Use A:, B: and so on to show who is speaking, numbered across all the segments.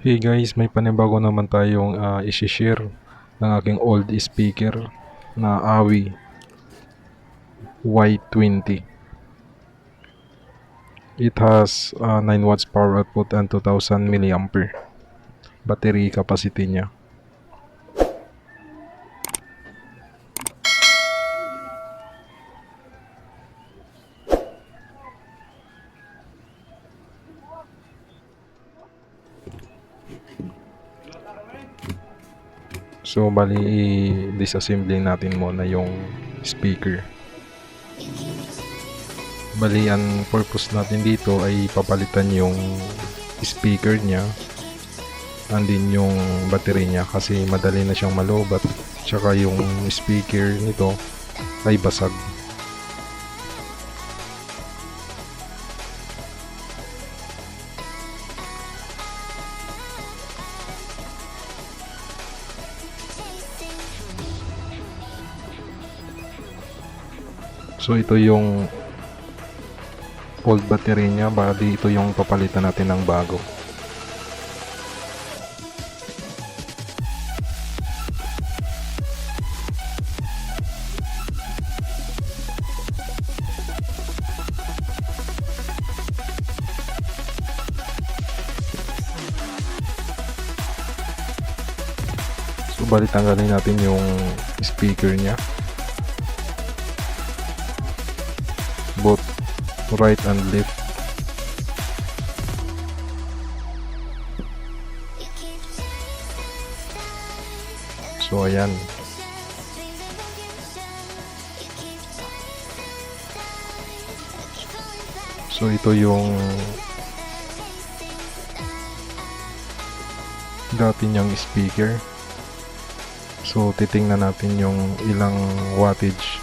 A: Hey guys, may panibago naman tayong isi-share ng aking old speaker na Awei Y30. It has 9 watts power output and 2000 milliampere battery capacity niya. So bali i-disassembly natin muna yung speaker. Bali ang purpose natin dito ay papalitan yung speaker niya and din yung battery niya kasi madali na siyang malobat, tsaka yung speaker nito ay basag. So ito yung old battery niya, bali ito yung papalitan natin ng bago. So bali tanggalin natin yung speaker niya, both right and left. So ayan. So ito yung dati niyang speaker. So titingnan natin yung ilang wattage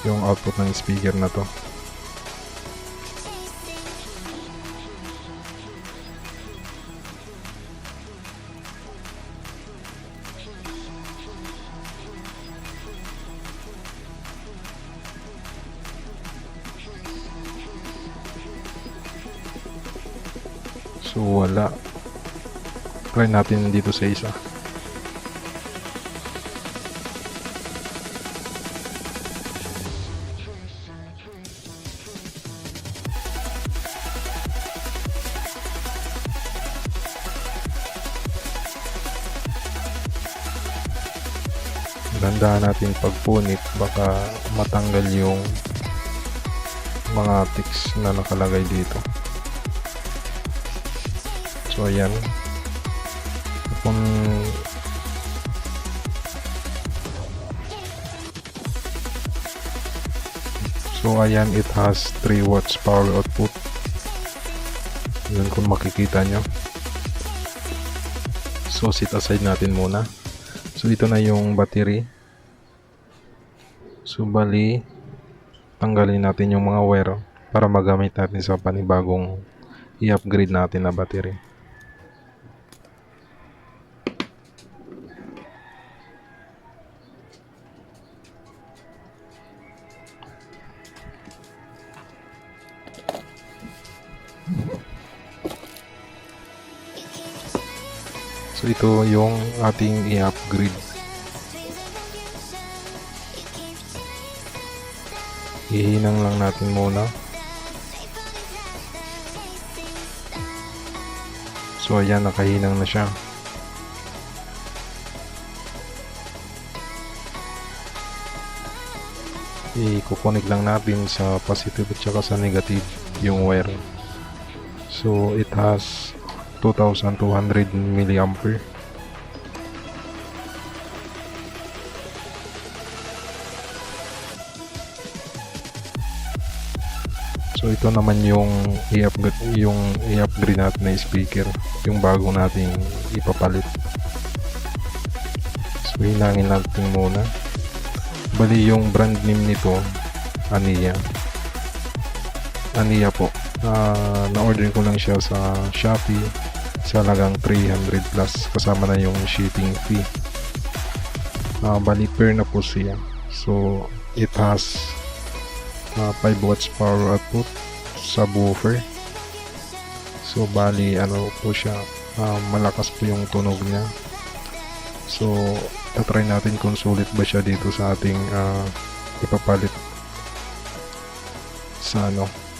A: yung output ng speaker na to. So wala. Try natin dito sa isa. Dandahan natin pagpunit, baka matanggal yung mga ticks na nakalagay dito. So ayan. So ayan, it has 3 watts power output. Yan kung makikita nyo. So set aside natin muna. So ito na yung battery. So bali tanggalin natin yung mga wire para magamit natin sa panibagong i-upgrade natin na battery. So ito yung ating i-upgrade. Ihinang lang natin muna. So ayan, nakahinang na siya. I-connect lang natin sa positive at saka sa negative yung wire. So it has 2200 milliampere. So ito naman yung i-upgrade natin na speaker, yung bago nating ipapalit. So hinangin natin muna. Bali yung brand name nito Ania po. Na-order ko lang siya sa Shopee sa halagang 300 plus, kasama na yung shipping fee. Bali pair na po siya. So it has 5 watts power output, subwoofer. So bali ano po siya, malakas po yung tunog niya. So tatry natin kung sulit ba siya dito sa ating ipapalit sa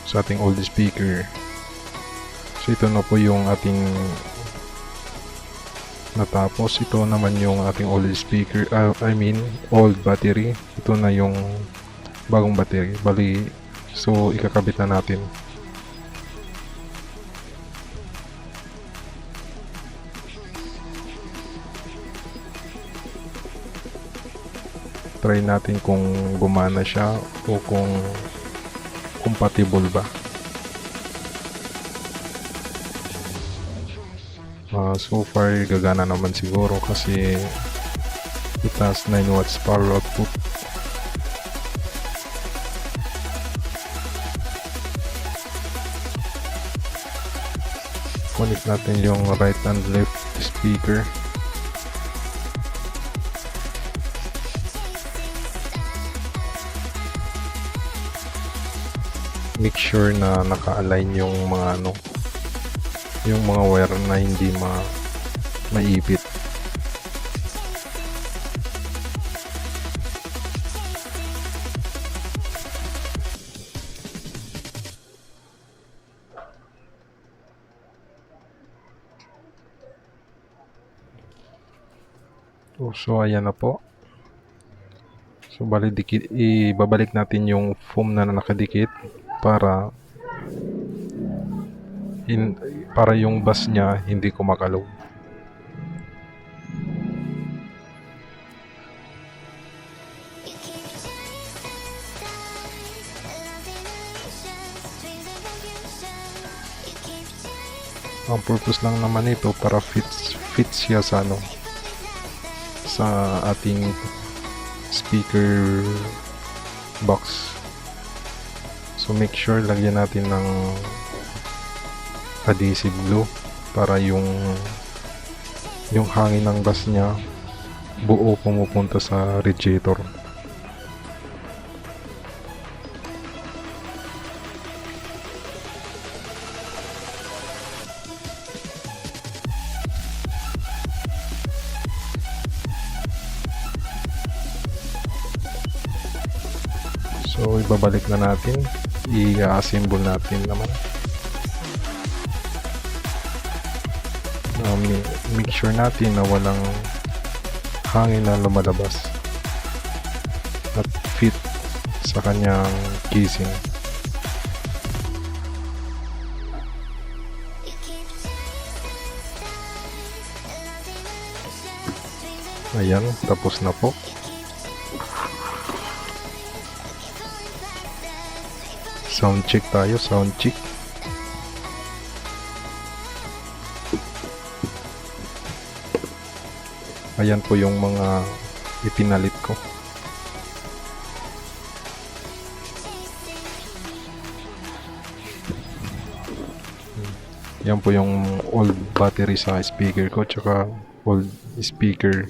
A: sa ating old speaker. So ito na po yung ating natapos. Ito naman yung ating old speaker, old battery. Ito na yung bagong battery. Bali, so ikakabit na natin. Try natin kung gumana siya o kung compatible ba. So far gagana naman siguro kasi it has 9 watts power output. Connect natin yung right and left speaker. Make sure na naka-align yung mga yung mga wire na hindi maipit. So ayan na po. So bali ibabalik natin yung foam na nakadikit para yung bus niya hindi kumakalaw. Ang purpose lang naman ito para fit siya sa sa ating speaker box. So make sure lagyan natin ng adhesive glue para yung hangin ng bus niya buo pumupunta sa radiator. So ibabalik na natin, i-assemble natin naman. Make sure natin na walang hangin na lumalabas at fit sa kanyang casing. Ayan, tapos na po. Sound check tayo, sound check. Ayan po yung mga ipinalit ko. Yan po yung old battery sa speaker ko, tsaka old speaker.